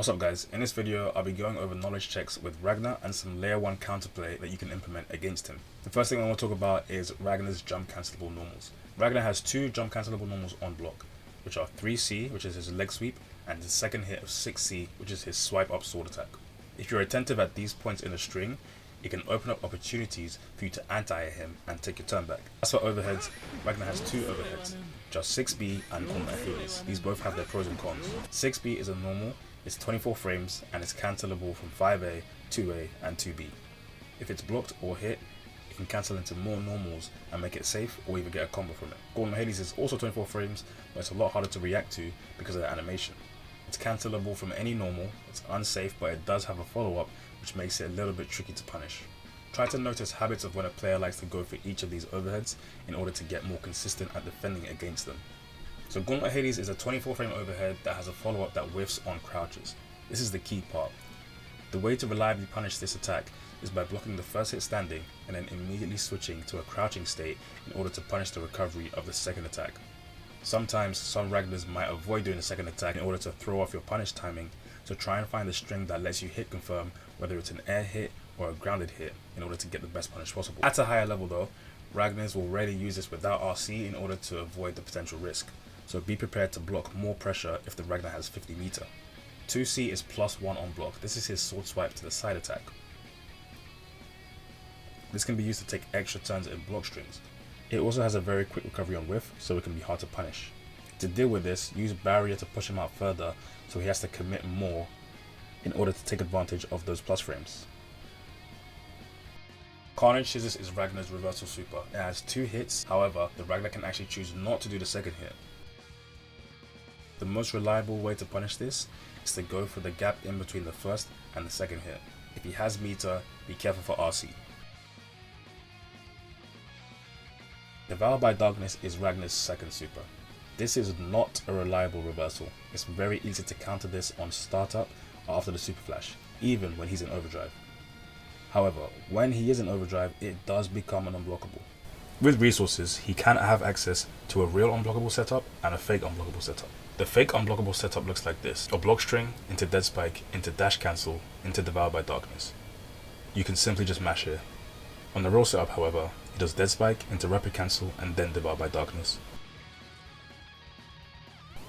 What's up guys, in this video I'll be going over knowledge checks with Ragna and some layer 1 counterplay that you can implement against him. The first thing I want to talk about is Ragna's jump cancelable normals. Ragna has two jump cancelable normals on block, which are 3C, which is his leg sweep, and his second hit of 6C, which is his swipe up sword attack. If you're attentive at these points in the string, it can open up opportunities for you to anti him and take your turn back. As for overheads, Ragna has two overheads, just 6B and Hades. These both have their pros and cons. 6B is a normal, it's 24 frames and it's cancelable from 5A, 2A and 2B. If it's blocked or hit, you can cancel into more normals and make it safe or even get a combo from it. Hades is also 24 frames, but it's a lot harder to react to because of the animation. It's cancelable from any normal, it's unsafe, but it does have a follow-up which makes it a little bit tricky to punish. Try to notice habits of when a player likes to go for each of these overheads in order to get more consistent at defending against them. So Hades is a 24 frame overhead that has a follow-up that whiffs on crouches. This is the key part. The way to reliably punish this attack is by blocking the first hit standing and then immediately switching to a crouching state in order to punish the recovery of the second attack. Sometimes some Ragnars might avoid doing the second attack in order to throw off your punish timing, so try and find the string that lets you hit confirm whether it's an air hit or a grounded hit in order to get the best punish possible. At a higher level though, Ragnars will rarely use this without RC in order to avoid the potential risk, so be prepared to block more pressure if the Ragna has 50 meter. 2C is +1 on block. This is his sword swipe to the side attack. This can be used to take extra turns in block strings. It also has a very quick recovery on whiff, so it can be hard to punish. To deal with this, use barrier to push him out further so he has to commit more in order to take advantage of those plus frames. Carnage Scissors is Ragna's reversal super. It has 2 hits, however, the Ragna can actually choose not to do the second hit. The most reliable way to punish this is to go for the gap in between the first and the second hit. If he has meter, be careful for RC. Devour by Darkness is Ragna's second super. This is not a reliable reversal. It's very easy to counter this on startup or after the super flash, even when he's in overdrive. However, when he is in overdrive, it does become an unblockable. With resources, he can have access to a real unblockable setup and a fake unblockable setup. The fake unblockable setup looks like this: a block string, into dead spike, into dash cancel, into devour by darkness. You can simply just mash here. On the real setup, however, he does dead spike, into rapid cancel, and then devour by darkness.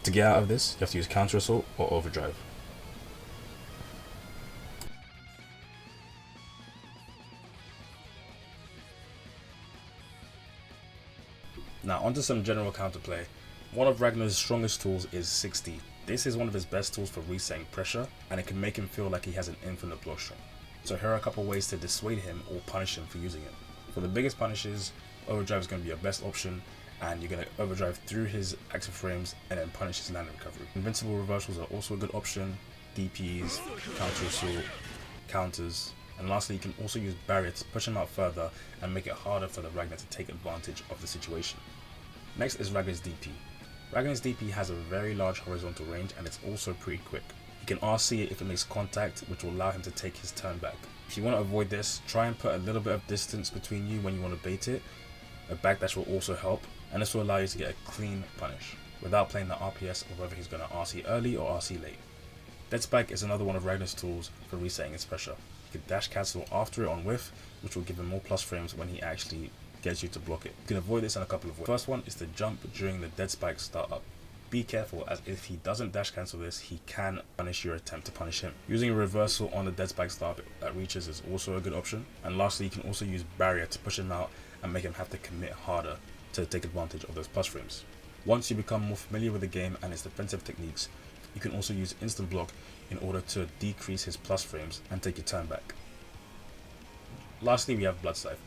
To get out of this, you have to use counter assault or overdrive. Now onto some general counterplay. One of Ragnar's strongest tools is 6D. This is one of his best tools for resetting pressure, and it can make him feel like he has an infinite block string. So here are a couple ways to dissuade him or punish him for using it. For the biggest punishes, overdrive is going to be your best option, and you're going to overdrive through his active frames and then punish his landing recovery. Invincible reversals are also a good option, DPs, counter assault, counters, and lastly you can also use barrier to push him out further and make it harder for the Ragnar to take advantage of the situation. Next is Ragna's DP. Ragna's DP has a very large horizontal range and it's also pretty quick. He can RC it if it makes contact, which will allow him to take his turn back. If you want to avoid this, try and put a little bit of distance between you when you want to bait it. A backdash will also help, and this will allow you to get a clean punish without playing the RPS of whether he's going to RC early or RC late. Dead Spike is another one of Ragnar's tools for resetting his pressure. You can dash cancel after it on whiff, which will give him more plus frames when he actually gets you to block it. You can avoid this in a couple of ways. First one is to jump during the Dead Spike startup. Be careful, as if he doesn't dash cancel this, he can punish your attempt to punish him. Using a reversal on the Dead Spike startup that reaches is also a good option. And lastly, you can also use barrier to push him out and make him have to commit harder to take advantage of those plus frames. Once you become more familiar with the game and its defensive techniques, you can also use instant block in order to decrease his plus frames and take your turn back. Lastly, we have Blood Scythe.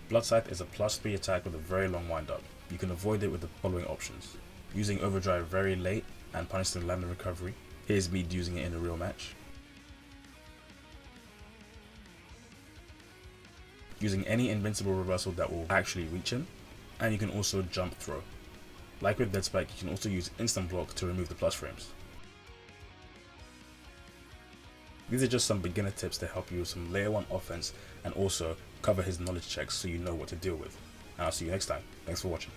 Blood Scythe is a +3 attack with a very long windup. You can avoid it with the following options: using overdrive very late and punishing the landing recovery. Here's me using it in a real match. Using any invincible reversal that will actually reach him, and you can also jump throw. Like with Dead Spike, you can also use instant block to remove the plus frames. These are just some beginner tips to help you with some layer 1 offense and also cover his knowledge checks so you know what to deal with. And I'll see you next time. Thanks for watching.